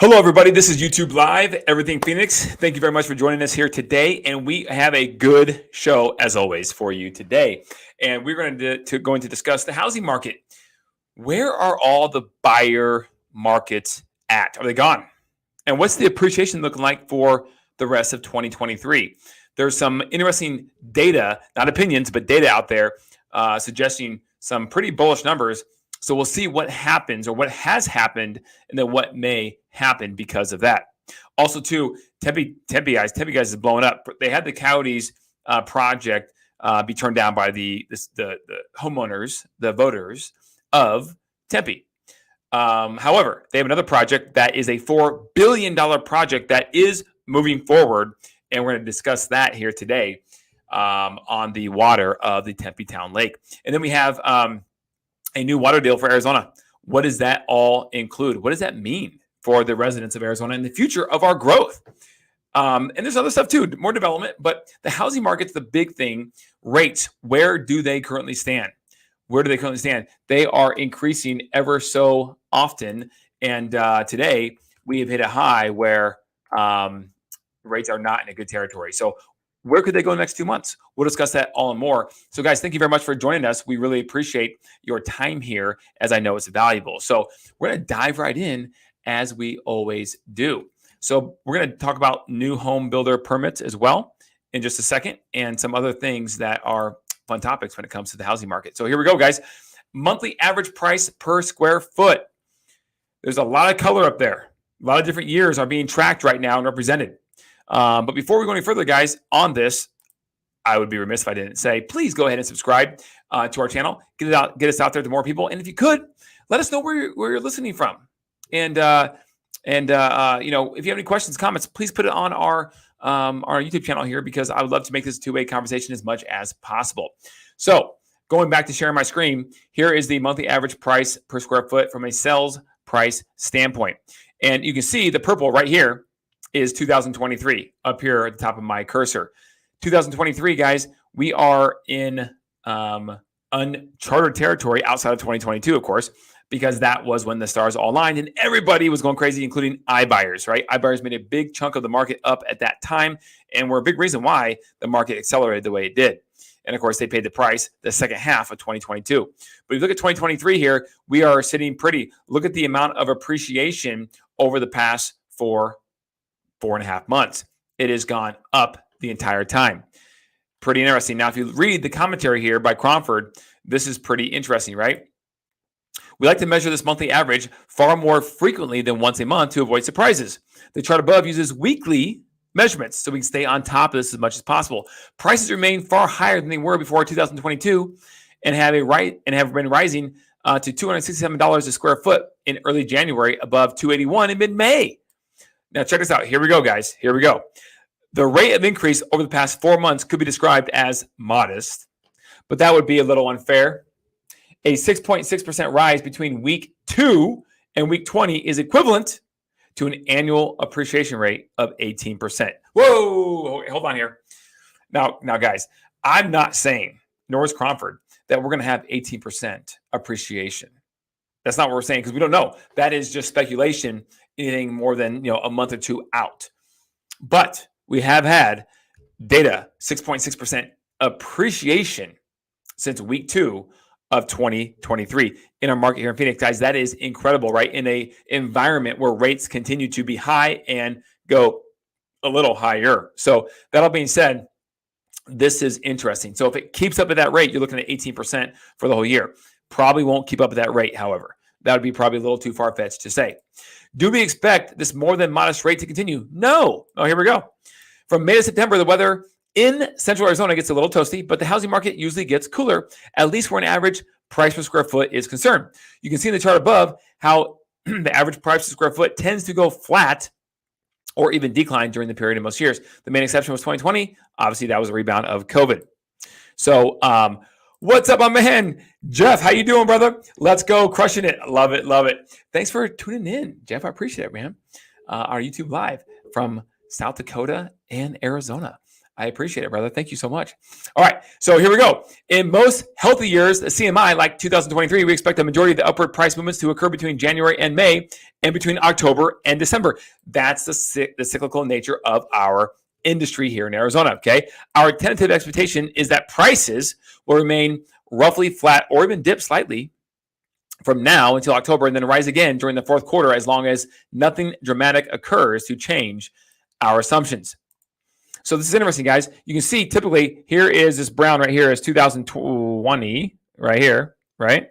Hello, everybody. This is YouTube Live, Everything Phoenix. Thank you very much for joining us here today. And we have a good show, as always, for you today. And we're going to discuss the housing market. Where are all the buyer markets at? Are they gone? And what's the appreciation looking like for the rest of 2023? There's some interesting data, not opinions, but data out there suggesting some pretty bullish numbers. So we'll see what happens or what has happened and then what may happen because of that. Also, too, Tempe guys is blowing up. They had the Coyotes project be turned down by the homeowners, the voters of Tempe. However, they have another project that is a $4 billion project that is moving forward, and we're going to discuss that here today on the water of the Tempe Town Lake. And then we have a new water deal for Arizona. What does that all include? What does that mean for the residents of Arizona and the future of our growth? And there's other stuff too, more development, but the housing market's the big thing. Rates, where do they currently stand? Where do they currently stand? They are increasing ever so often. And today we have hit a high where rates are not in a good territory. So where could they go in the next 2 months? We'll discuss that all and more. So guys, thank you very much for joining us. We really appreciate your time here, as I know it's valuable. So we're going to dive right in as we always do. So we're going to talk about new home builder permits as well in just a second, and some other things that are fun topics when it comes to the housing market. So here we go, guys. Monthly average price per square foot. There's a lot of color up there. A lot of different years are being tracked right now and represented. But before we go any further, guys, on this, I would be remiss if I didn't say, please go ahead and subscribe to our channel. Get us out there to more people. And if you could, let us know where you're listening from. And if you have any questions, comments, please put it on our YouTube channel here, because I would love to make this a two-way conversation as much as possible. So going back to sharing my screen, here is the monthly average price per square foot from a sales price standpoint. And you can see the purple right here is 2023 up here at the top of my cursor. 2023, guys, we are in uncharted territory outside of 2022, of course, because that was when the stars all aligned and everybody was going crazy, including iBuyers, right? iBuyers made a big chunk of the market up at that time and were a big reason why the market accelerated the way it did. And of course, they paid the price the second half of 2022. But if you look at 2023 here, we are sitting pretty. Look at the amount of appreciation over the past 4.5 months. It has gone up the entire time. Pretty interesting. Now, if you read the commentary here by Cromford, this is pretty interesting, right? We like to measure this monthly average far more frequently than once a month to avoid surprises. The chart above uses weekly measurements so we can stay on top of this as much as possible. Prices remain far higher than they were before 2022 and have been rising to $267 a square foot in early January, above $281 in mid-May. Now, check this out. Here we go, guys. Here we go. The rate of increase over the past 4 months could be described as modest, but that would be a little unfair. A 6.6% rise between week 2 and week 20 is equivalent to an annual appreciation rate of 18%. Whoa, hold on here. Now, guys, I'm not saying, nor is Cromford, that we're going to have 18% appreciation. That's not what we're saying, because we don't know. That is just speculation, anything more than a month or two out. But we have had data, 6.6% appreciation since week 2 of 2023 in our market here in Phoenix. Guys, that is incredible, right? In a environment where rates continue to be high and go a little higher. So that all being said, this is interesting. So if it keeps up at that rate, you're looking at 18% for the whole year. Probably won't keep up at that rate, however. That would be probably a little too far-fetched to say. Do we expect this more than modest rate to continue? No. Oh, here we go. From May to September, the weather in central Arizona gets a little toasty, but the housing market usually gets cooler, at least where an average price per square foot is concerned. You can see in the chart above how the average price per square foot tends to go flat or even decline during the period in most years. The main exception was 2020. Obviously, that was a rebound of COVID. So, what's up, my man? Jeff, how you doing, brother? Let's go, crushing it. Love it, love it. Thanks for tuning in, Jeff. I appreciate it, man. Our YouTube Live from South Dakota and Arizona. I appreciate it, brother. Thank you so much. All right, so here we go. In most healthy years, the CMI, like 2023, we expect the majority of the upward price movements to occur between January and May and between October and December. That's the cyclical nature of our industry here in Arizona, okay? Our tentative expectation is that prices will remain roughly flat or even dip slightly from now until October and then rise again during the fourth quarter as long as nothing dramatic occurs to change our assumptions. So this is interesting, guys. You can see typically here is this brown right here is 2020 right here, right?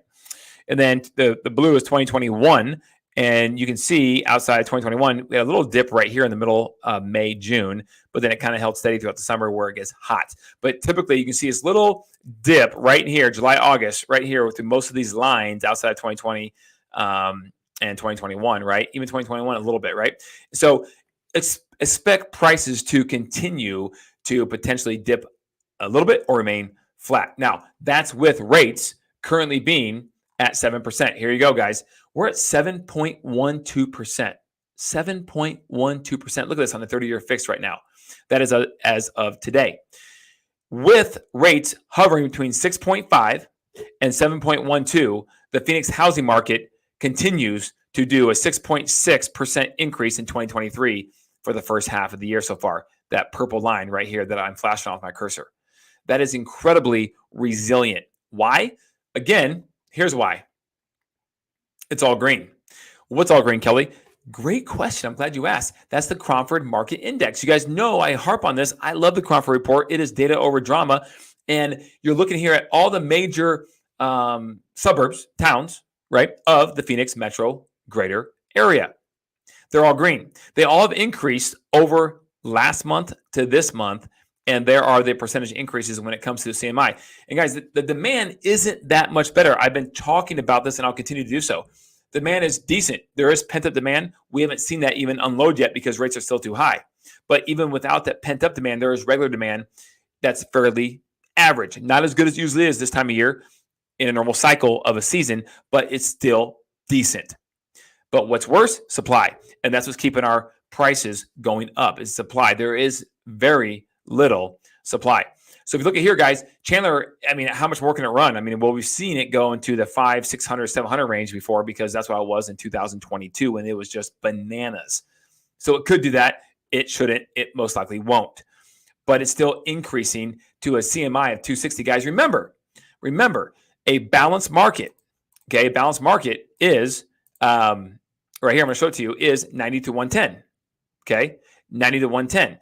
And then the blue is 2021. And you can see outside of 2021, we had a little dip right here in the middle of May, June, but then it kind of held steady throughout the summer where it gets hot. But typically you can see this little dip right here, July, August, right here through most of these lines outside of 2020 and 2021, right? Even 2021 a little bit, right? So expect prices to continue to potentially dip a little bit or remain flat. Now, that's with rates currently being at 7%. Here you go, guys. We're at 7.12%. 7.12%. Look at this on the 30-year fixed right now. That is as of today. With rates hovering between 6.5 and 7.12, the Phoenix housing market continues to do a 6.6% increase in 2023 for the first half of the year so far. That purple line right here that I'm flashing off my cursor. That is incredibly resilient. Why? Again, here's why. It's all green. What's all green, Kelly? Great question. I'm glad you asked. That's the Cromford Market Index. You guys know I harp on this. I love the Cromford Report. It is data over drama. And you're looking here at all the major suburbs, towns, right, of the Phoenix metro greater area. They're all green. They all have increased over last month to this month. And there are the percentage increases when it comes to the CMI. And guys, the demand isn't that much better. I've been talking about this and I'll continue to do so. Demand is decent. There is pent-up demand. We haven't seen that even unload yet because rates are still too high. But even without that pent-up demand, there is regular demand that's fairly average. Not as good as it usually is this time of year in a normal cycle of a season, but it's still decent. But what's worse? Supply. And that's what's keeping our prices going up is supply. There is very little supply. So if you look at here, guys, Chandler, I mean, how much more can it run? I mean, well, we've seen it go into the 500, 600, 700 range before because that's what it was in 2022 when it was just bananas. So it could do that. It shouldn't. It most likely won't. But it's still increasing to a CMI of 260. Guys, remember, a balanced market, okay, a balanced market is, right here, I'm going to show it to you, is 90 to 110, okay, 90 to 110.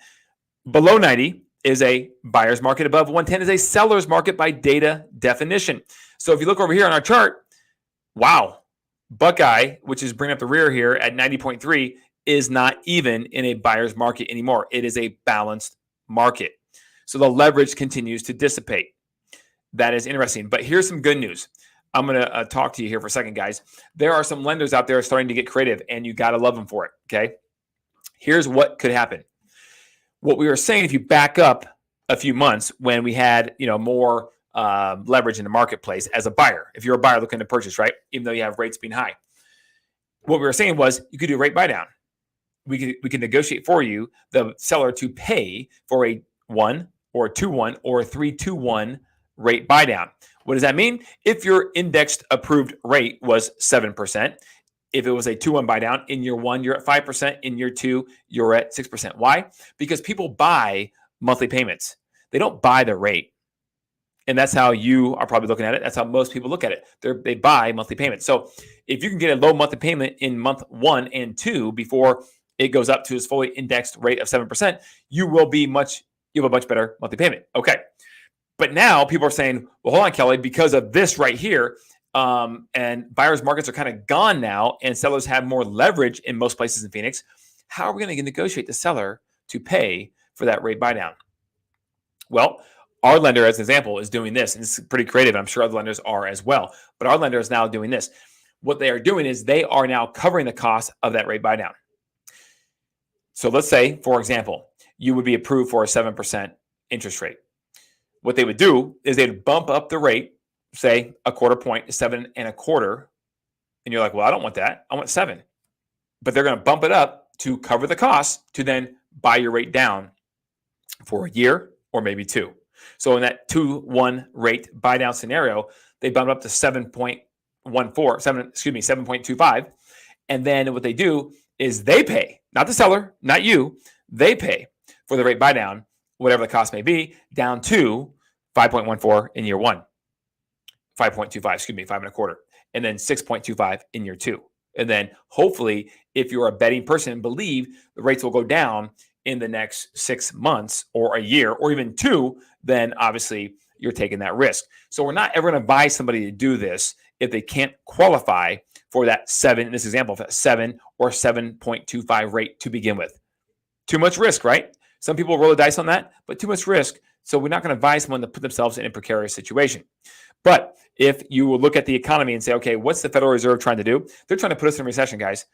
Below 90 is a buyer's market. Above 110 is a seller's market by data definition. So if you look over here on our chart, wow, Buckeye, which is bringing up the rear here at 90.3, is not even in a buyer's market anymore. It is a balanced market. So the leverage continues to dissipate. That is interesting. But here's some good news. I'm going to talk to you here for a second, guys. There are some lenders out there starting to get creative, and you got to love them for it, okay? Here's what could happen. What we were saying, if you back up a few months when we had, more leverage in the marketplace as a buyer, if you're a buyer looking to purchase, right, even though you have rates being high, what we were saying was you could do a rate buy down. We could negotiate for you, the seller, to pay for a 1 or 2-1 or 3-2-1 rate buy down. What does that mean? If your indexed approved rate was 7%, if it was a 2-1 buy down, in year 1, you're at 5%. In year 2, you're at 6%. Why? Because people buy monthly payments. They don't buy the rate. And that's how you are probably looking at it. That's how most people look at it. They buy monthly payments. So if you can get a low monthly payment in month 1 and 2 before it goes up to its fully indexed rate of 7%, you have a much better monthly payment. Okay. But now people are saying, well, hold on, Kelly, because of this right here, and buyers markets are kind of gone now, and sellers have more leverage in most places in Phoenix. How are we going to negotiate the seller to pay for that rate buy down? Well, our lender, as an example, is doing this, and it's pretty creative. I'm sure other lenders are as well. But our lender is now doing this. What they are doing is they are now covering the cost of that rate buy down. So let's say, for example, you would be approved for a 7% interest rate. What they would do is they'd bump up the rate, say a quarter point to 7.25, and you're like, well, I don't want that. I want 7. But they're going to bump it up to cover the cost to then buy your rate down for a year, or maybe 2. So in that 2-1 rate buy down scenario, they bump up to 7.25. And then what they do is they pay, not the seller, not you, they pay for the rate buy down, whatever the cost may be, down to 5.14 in year 1, 5.25, 5.25, and then 6.25 in year 2. And then hopefully, if you're a betting person and believe the rates will go down in the next 6 months or a year or even 2, then obviously you're taking that risk. So we're not ever going to advise somebody to do this if they can't qualify for that 7, in this example, that 7 or 7.25 rate to begin with. Too much risk, right? Some people roll the dice on that, but too much risk. So we're not going to advise someone to put themselves in a precarious situation. But if you will look at the economy and say, okay, what's the Federal Reserve trying to do? They're trying to put us in a recession, guys.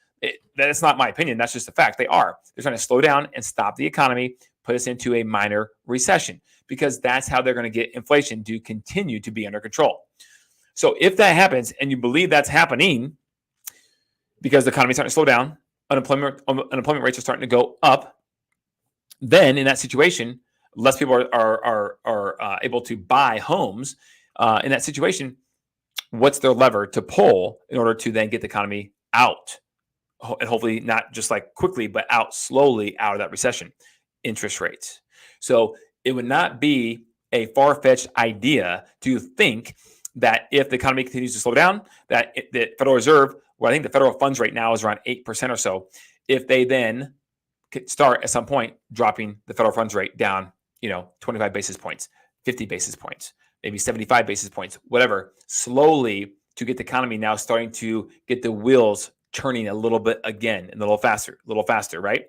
That's not my opinion. That's just a fact. They are. They're trying to slow down and stop the economy, put us into a minor recession, because that's how they're going to get inflation to continue to be under control. So if that happens and you believe that's happening because the economy is starting to slow down, unemployment rates are starting to go up, then in that situation, less people are able to buy homes. In that situation, what's their lever to pull in order to then get the economy out? And hopefully not just like quickly, but out slowly out of that recession? Interest rates. So it would not be a far-fetched idea to think that if the economy continues to slow down, that the Federal Reserve, well, I think the federal funds rate now is around 8% or so, if they then start at some point dropping the federal funds rate down, 25 basis points, 50 basis points, maybe 75 basis points, whatever, slowly to get the economy now starting to get the wheels turning a little bit again and a little faster, right?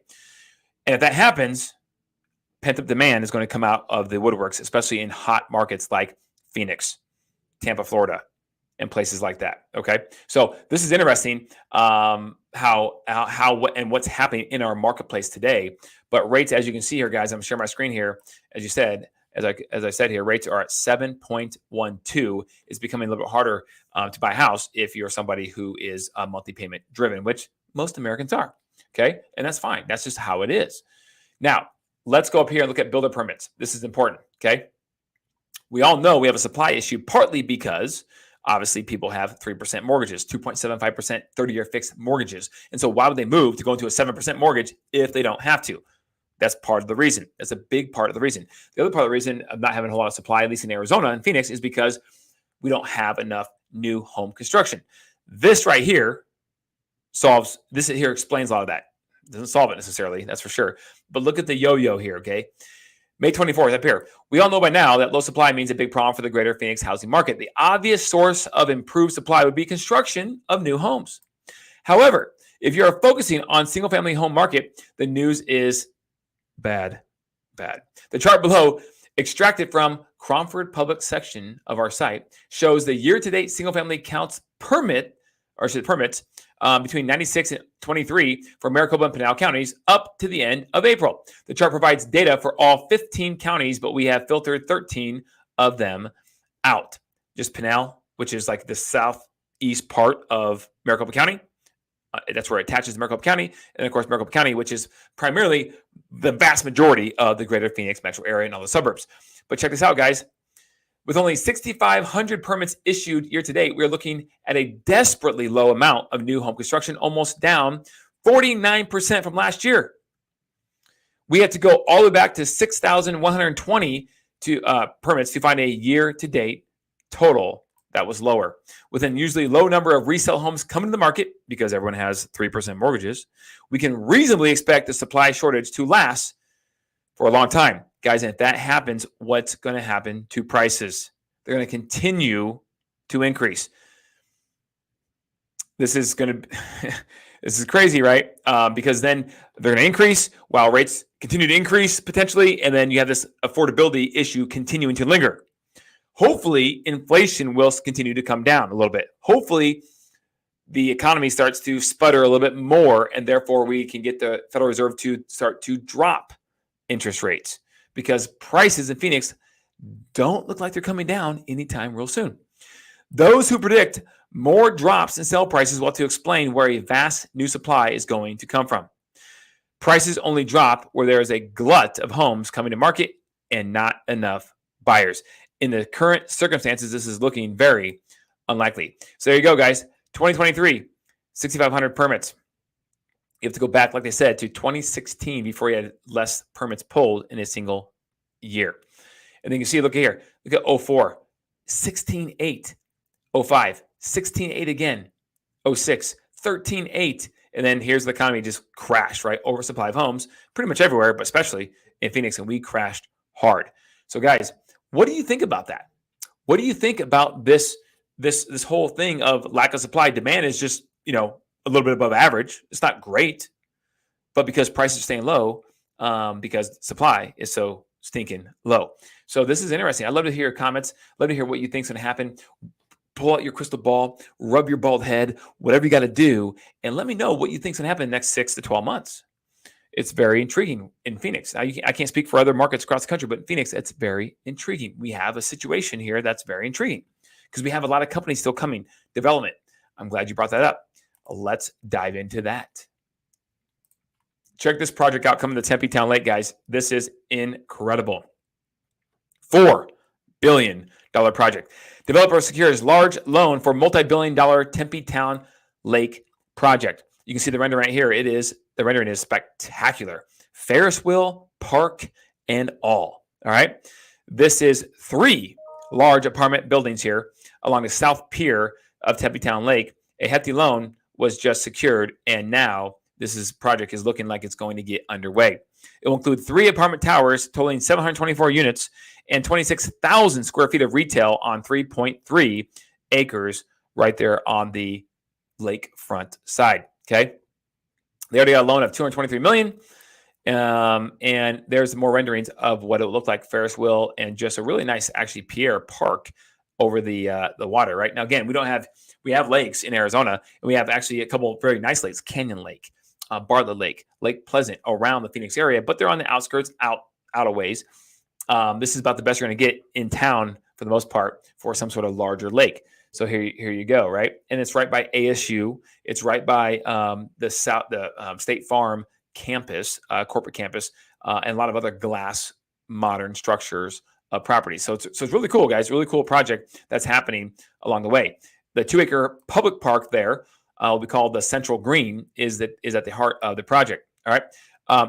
And if that happens, pent-up demand is going to come out of the woodworks, especially in hot markets like Phoenix, Tampa, Florida, and places like that. Okay, so this is interesting. What's happening in our marketplace today. But rates, as you can see here, guys, I'm sharing my screen here. As I said here, rates are at 7.12. It's becoming a little bit harder to buy a house if you're somebody who is multi-payment driven, which most Americans are. Okay, and that's fine. That's just how it is. Now, let's go up here and look at builder permits. This is important. Okay, we all know we have a supply issue, partly because obviously people have 3% mortgages, 2.75% 30-year fixed mortgages. And so why would they move to go into a 7% mortgage if they don't have to? That's part of the reason. That's a big part of the reason. The other part of the reason of not having a whole lot of supply, at least in Arizona and Phoenix, is because we don't have enough new home construction. This right here explains a lot of that. It doesn't solve it necessarily, that's for sure. But look at the yo-yo here, okay? May 24th, up here. We all know by now that low supply means a big problem for the greater Phoenix housing market. The obvious source of improved supply would be construction of new homes. However, if you're focusing on single-family home market, the news is bad. The chart below, extracted from Cromford Public section of our site, shows the year-to-date single-family permits between 96 and 23 for Maricopa and Pinal counties up to the end of April. The chart provides data for all 15 counties, but we have filtered 13 of them out. Just Pinal, which is like the southeast part of Maricopa County. That's where it attaches to Maricopa County. And of course, Maricopa County, which is primarily the vast majority of the greater Phoenix metro area and all the suburbs. But check this out, guys. With only 6,500 permits issued year to date, we're looking at a desperately low amount of new home construction, almost down 49% from last year. We had to go all the way back to 6,120 permits to find a year-to-date total that was lower. With an usually low number of resale homes coming to the market, because everyone has 3% mortgages, we can reasonably expect the supply shortage to last for a long time. Guys, and if that happens, what's going to happen to prices? They're going to continue to increase. This is crazy, right? Because then they're going to increase while rates continue to increase potentially, and then you have this affordability issue continuing to linger. Hopefully, inflation will continue to come down a little bit. Hopefully, the economy starts to sputter a little bit more, and therefore we can get the Federal Reserve to start to drop interest rates, because prices in Phoenix don't look like they're coming down anytime real soon. Those who predict more drops in sale prices will have to explain where a vast new supply is going to come from. Prices only drop where there is a glut of homes coming to market and not enough buyers. In the current circumstances, this is looking very unlikely. So there you go, guys. 2023, 6,500 permits. You have to go back, like they said, to 2016 before you had less permits pulled in a single year. And then you see, look here, look at 04, 16.8, 05, 16.8 again, 06, 13.8. And then here's the economy just crashed, right? Oversupply of homes pretty much everywhere, but especially in Phoenix, and we crashed hard. So guys, what do you think about that? What do you think about this whole thing of lack of supply? Demand is just, a little bit above average. It's not great, but because prices are staying low, because supply is so stinking low. So this is interesting. I'd love to hear your comments. Love to hear what you think is going to happen. Pull out your crystal ball, rub your bald head, whatever you got to do, and let me know what you think is going to happen in the next 6 to 12 months. It's very intriguing in Phoenix. Now, I can't speak for other markets across the country, but in Phoenix, it's very intriguing. We have a situation here that's very intriguing because we have a lot of companies still coming, development. I'm glad you brought that up. Let's dive into that. Check this project out coming to Tempe Town Lake, guys. This is incredible. $4 billion project. Developer secures large loan for multi-billion-dollar Tempe Town Lake project. You can see the rendering right here. The rendering is spectacular. Ferris wheel, park, and all. All right. This is 3 large apartment buildings here along the south pier of Tempe Town Lake. A hefty loan was just secured, and now this project is looking like it's going to get underway. It will include 3 apartment towers totaling 724 units and 26,000 square feet of retail on 3.3 acres right there on the lakefront side. Okay. They already got a loan of $223 million. And there's more renderings of what it would look like, Ferris wheel, and just a really nice, actually, pier park over the water. Right now, again, we have lakes in Arizona, and we have actually a couple of very nice lakes: Canyon Lake, Bartlett Lake, Lake Pleasant, around the Phoenix area, but they're on the outskirts, out a ways. This is about the best you're going to get in town for the most part for some sort of larger lake. So here you go, right? And it's right by ASU. It's right by the State Farm campus, corporate campus, and a lot of other glass modern structures of property. So it's really cool, guys. Really cool project that's happening along the way. The 2-acre public park there will be called the Central Green is at the heart of the project. All right.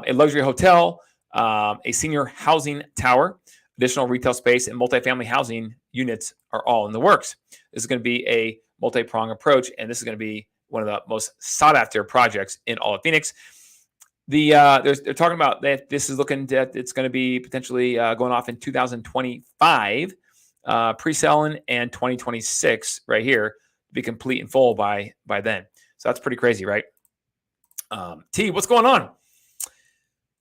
A luxury hotel, a senior housing tower, additional retail space, and multifamily housing units are all in the works. This is going to be a multi-pronged approach, and this is going to be one of the most sought-after projects in all of Phoenix. They're talking about that this is looking at it's going to be potentially going off in 2025, pre-selling, and 2026 right here to be complete and full by then. So that's pretty crazy, right? T, what's going on?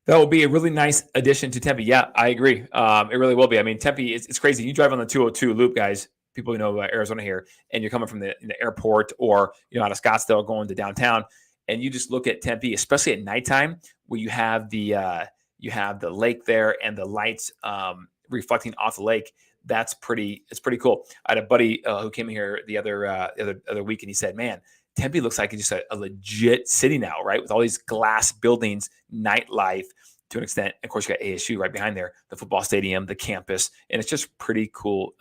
That will be a really nice addition to Tempe. Yeah, I agree. It really will be. I mean, Tempe, it's crazy. You drive on the 202 loop, guys. People who know Arizona here, and you're coming from the airport or out of Scottsdale going to downtown, and you just look at Tempe, especially at nighttime, where you have the lake there and the lights reflecting off the lake. It's pretty cool. I had a buddy who came here the other week, and he said, "Man, Tempe looks like it's just a legit city now, right? With all these glass buildings, nightlife to an extent. Of course, you got ASU right behind there, the football stadium, the campus, and it's just pretty cool.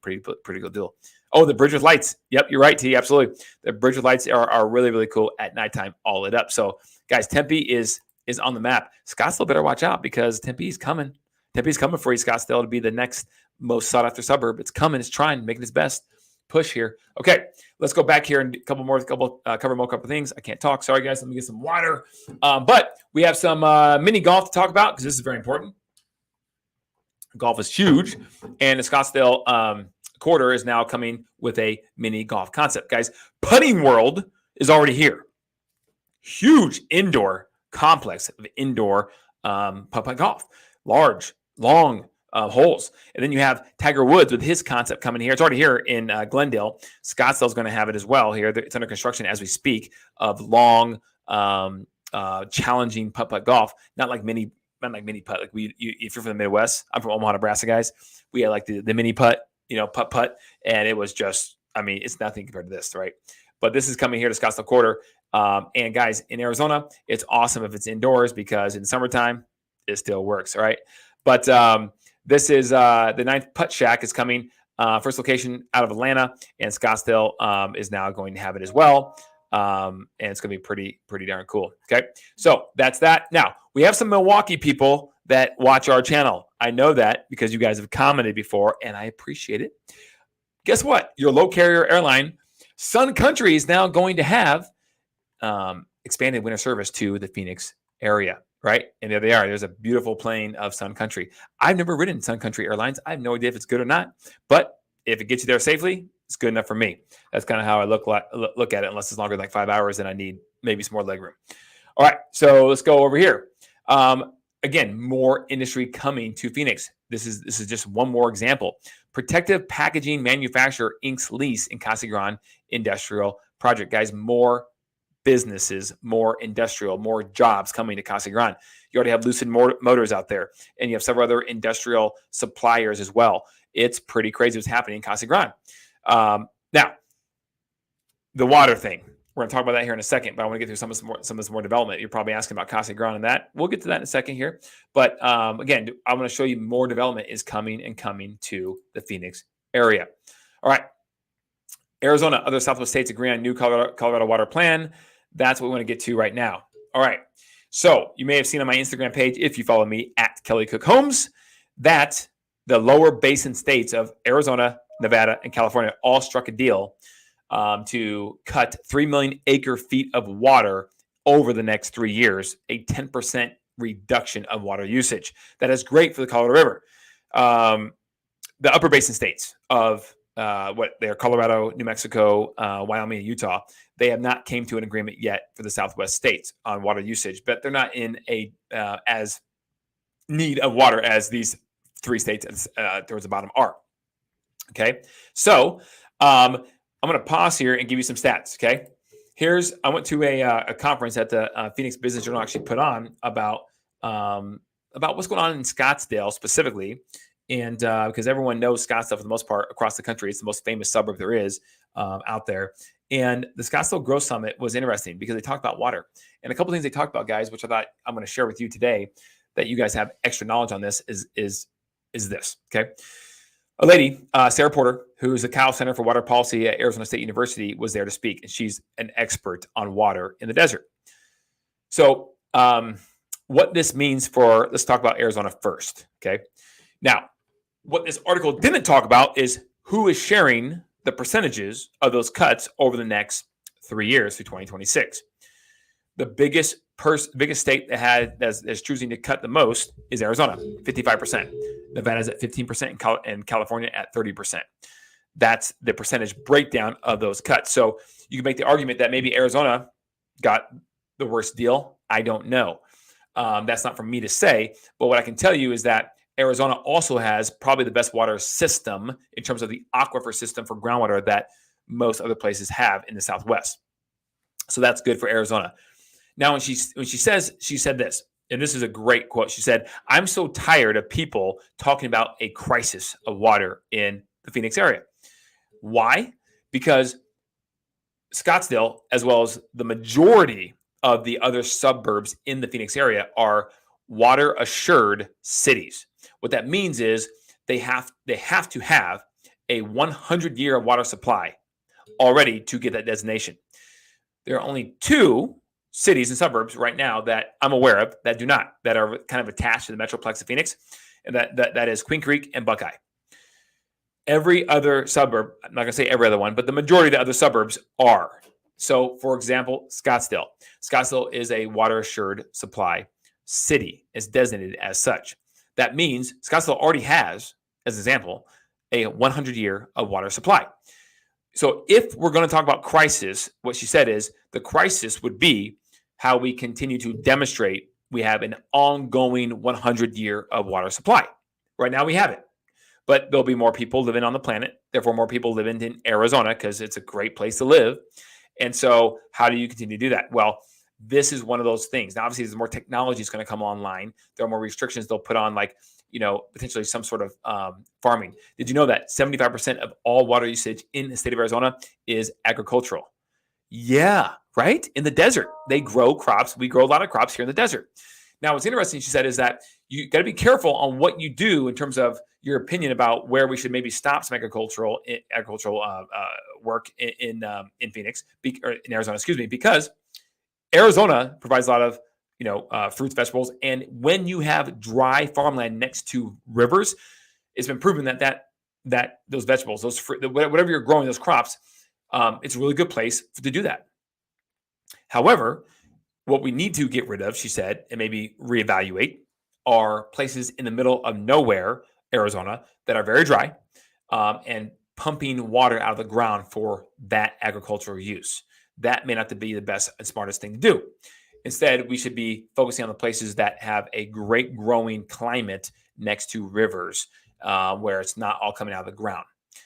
Pretty cool deal. Oh, the bridge with lights. Yep, you're right, T. Absolutely. The bridge with lights are really, really cool at nighttime, all lit up. So, guys, Tempe is on the map. Scottsdale better watch out because Tempe's coming. Tempe's coming for you, Scottsdale, to be the next most sought after suburb. It's coming. It's trying, making its best push here. Okay, let's go back here and cover more couple things. I can't talk. Sorry, guys. Let me get some water. But we have some mini golf to talk about because this is very important. Golf is huge, and the Scottsdale quarter is now coming with a mini golf concept. Guys, Putting World is already here. Huge indoor complex of indoor putt golf. Large, long holes. And then you have Tiger Woods with his concept coming here. It's already here in Glendale. Scottsdale's going to have it as well here. It's under construction as we speak, of long, challenging putt golf. Not like mini putt. Like if you're from the Midwest, I'm from Omaha, Nebraska, guys. We had like the mini putt, putt, and it was just, it's nothing compared to this, right? But this is coming here to Scottsdale Quarter. And guys, in Arizona, it's awesome if it's indoors because in summertime, it still works, all right? But This is the ninth putt shack is coming. First location out of Atlanta, and Scottsdale is now going to have it as well. And it's going to be pretty darn cool. Okay, so that's that. Now we have some Milwaukee people that watch our channel. I know that because you guys have commented before, and I appreciate it. Guess what? Your low carrier airline, Sun Country, is now going to have expanded winter service to the Phoenix area, right? And there they are. There's a beautiful plane of Sun Country. I've never ridden Sun Country Airlines. I have no idea if it's good or not, but if it gets you there safely, it's good enough for me. That's kind of how I look at it, unless it's longer than like 5 hours and I need maybe some more leg room. All right, so let's go over here. Again, more industry coming to Phoenix. This is just one more example. Protective packaging manufacturer inks lease in Casa Grande industrial project. Guys, more businesses, more industrial, more jobs coming to Casa Grande. You already have Lucid Motors out there, and you have several other industrial suppliers as well. It's pretty crazy what's happening in Casa Grande. Now, the water thing. We're going to talk about that here in a second, but I want to get through some of this more development. You're probably asking about Casa Grande and that. We'll get to that in a second here. But again, I want to show you more development is coming to the Phoenix area. All right. Arizona, other Southwest states agree on new Colorado water plan. That's what we want to get to right now. All right. So you may have seen on my Instagram page, if you follow me at Kelly Cook Homes, that the lower basin states of Arizona, Nevada, and California all struck a deal to cut 3 million acre feet of water over the next 3 years, a 10% reduction of water usage. That is great for the Colorado River. The upper basin states of what they are, Colorado, New Mexico, Wyoming, and Utah, they have not came to an agreement yet for the Southwest states on water usage, but they're not in a as need of water as these 3 states towards the bottom are. Okay, so I'm going to pause here and give you some stats. Okay, I went to a conference that the Phoenix Business Journal actually put on about what's going on in Scottsdale specifically. And because everyone knows Scottsdale for the most part across the country, it's the most famous suburb there is out there. And the Scottsdale Growth Summit was interesting because they talked about water. And a couple of things they talked about, guys, which I thought I'm going to share with you today that you guys have extra knowledge on this is this, okay? A lady, Sarah Porter, who's the Kyle Center for Water Policy at Arizona State University, was there to speak. And she's an expert on water in the desert. So what this means let's talk about Arizona first, okay? Now, what this article didn't talk about is who is sharing the percentages of those cuts over the next 3 years through 2026. The biggest state that is choosing to cut the most is Arizona, 55%. Nevada's at 15%, and California at 30%. That's the percentage breakdown of those cuts. So you can make the argument that maybe Arizona got the worst deal. I don't know. That's not for me to say. But what I can tell you is that Arizona also has probably the best water system in terms of the aquifer system for groundwater that most other places have in the Southwest. So that's good for Arizona. Now, when she said this, and this is a great quote. She said, "I'm so tired of people talking about a crisis of water in the Phoenix area." Why? Because Scottsdale, as well as the majority of the other suburbs in the Phoenix area, are water assured cities. What that means is they have to have a 100-year water supply already to get that designation. There are only 2 cities and suburbs right now that I'm aware of that do not, that are kind of attached to the Metroplex of Phoenix, and that is Queen Creek and Buckeye. Every other suburb, I'm not going to say every other one, but the majority of the other suburbs are. So, for example, Scottsdale. Scottsdale is a water assured supply city. It's designated as such. That means Scottsdale already has, as an example, a 100-year of water supply. So if we're going to talk about crisis, what she said is the crisis would be how we continue to demonstrate we have an ongoing 100-year of water supply. Right now we have it, but there'll be more people living on the planet. Therefore, more people living in Arizona because it's a great place to live. And so how do you continue to do that? Well, this is one of those things. Now, obviously, there's more technology is going to come online. There are more restrictions they'll put on, like, potentially some sort of farming. Did you know that 75% of all water usage in the state of Arizona is agricultural? Yeah, right? In the desert, they grow crops. We grow a lot of crops here in the desert. Now, what's interesting, she said, is that you got to be careful on what you do in terms of your opinion about where we should maybe stop some agricultural work in Phoenix or in Arizona, excuse me, because Arizona provides a lot of fruits, vegetables, and when you have dry farmland next to rivers, it's been proven that those vegetables, whatever you're growing, those crops, it's a really good place to do that. However, what we need to get rid of, she said, and maybe reevaluate, are places in the middle of nowhere, Arizona, that are very dry and pumping water out of the ground for that agricultural use. That may not be the best and smartest thing to do. Instead, we should be focusing on the places that have a great growing climate next to rivers where it's not all coming out of the ground,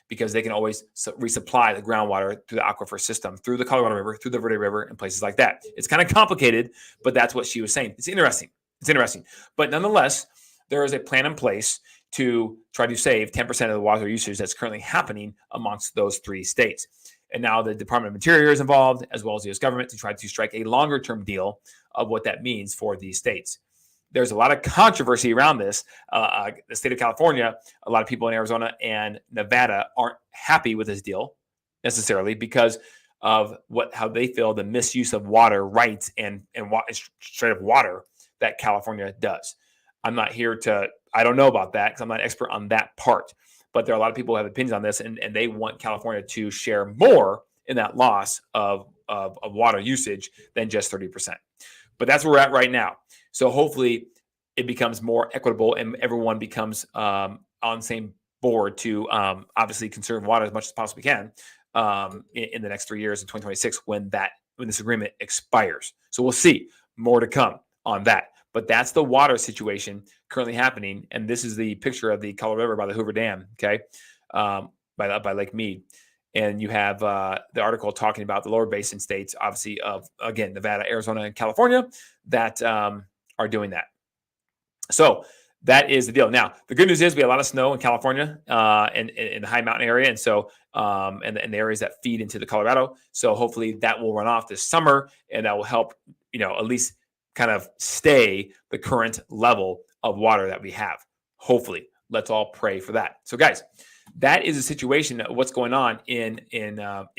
because they can always resupply the groundwater through the aquifer system, through the Colorado River, through the Verde River, and places like that. It's kind of complicated, but that's what she was saying. It's interesting. But nonetheless, there is a plan in place to try to save 10% of the water usage that's currently happening amongst those 3 states. And now the Department of Interior is involved, as well as the U.S. government, to try to strike a longer-term deal of what that means for these states. There's a lot of controversy around this. The state of California, a lot of people in Arizona and Nevada aren't happy with this deal necessarily because of how they feel the misuse of water rights and straight up water that California does. I don't know about that because I'm not an expert on that part. But there are a lot of people who have opinions on this, and they want California to share more in that loss of water usage than just 30%. But that's where we're at right now. So hopefully it becomes more equitable and everyone becomes on the same board to obviously conserve water as much as possibly can in the next 3 years in 2026 when this agreement expires. So we'll see more to come on that. But that's the water situation currently happening. And this is the picture of the Colorado River by the Hoover Dam, okay, by Lake Mead. And you have the article talking about the lower basin states, obviously, of, again, Nevada, Arizona, and California that are doing that. So that is the deal. Now, the good news is we have a lot of snow in California and in the high mountain area. And so and the areas that feed into the Colorado. So hopefully that will run off this summer, and that will help, at least kind of stay the current level of water that we have. Hopefully, let's all pray for that. So, guys, that is a situation of what's going on in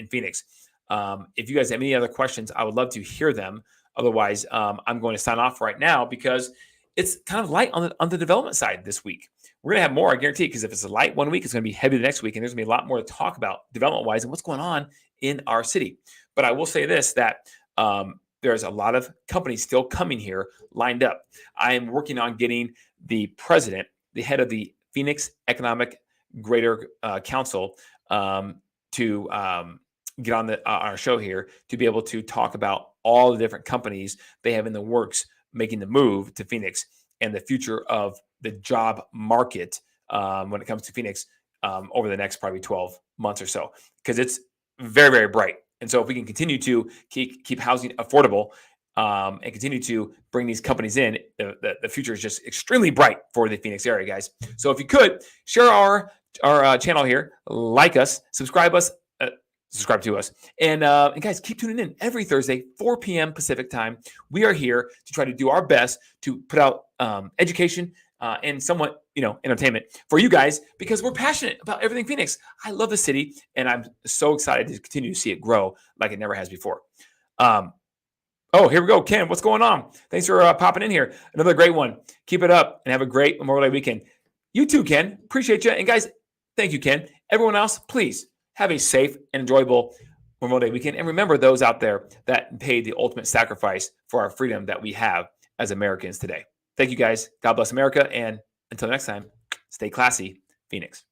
Phoenix. If you guys have any other questions, I would love to hear them. Otherwise, I'm going to sign off right now because it's kind of light on the development side this week. We're going to have more, I guarantee, because if it's a light one week, it's going to be heavy the next week, and there's going to be a lot more to talk about development-wise and what's going on in our city. But I will say this, that there's a lot of companies still coming here lined up. I am working on getting the president, the head of the Phoenix Economic Greater Council, to get on our show here to be able to talk about all the different companies they have in the works making the move to Phoenix and the future of the job market when it comes to Phoenix over the next probably 12 months or so, because it's very, very bright. And so if we can continue to keep housing affordable and continue to bring these companies in, the future is just extremely bright for the Phoenix area, guys. So if you could share our channel here, like us, subscribe to us, and guys, keep tuning in every Thursday, 4 p.m. Pacific time. We are here to try to do our best to put out education and somewhat, entertainment for you guys, because we're passionate about everything Phoenix. I love the city, and I'm so excited to continue to see it grow like it never has before. Oh, here we go. Ken, what's going on? Thanks for popping in here. Another great one. Keep it up and have a great Memorial Day weekend. You too, Ken. Appreciate you. And guys, thank you, Ken. Everyone else, please have a safe and enjoyable Memorial Day weekend. And remember those out there that paid the ultimate sacrifice for our freedom that we have as Americans today. Thank you, guys. God bless America. And until next time, stay classy, Phoenix.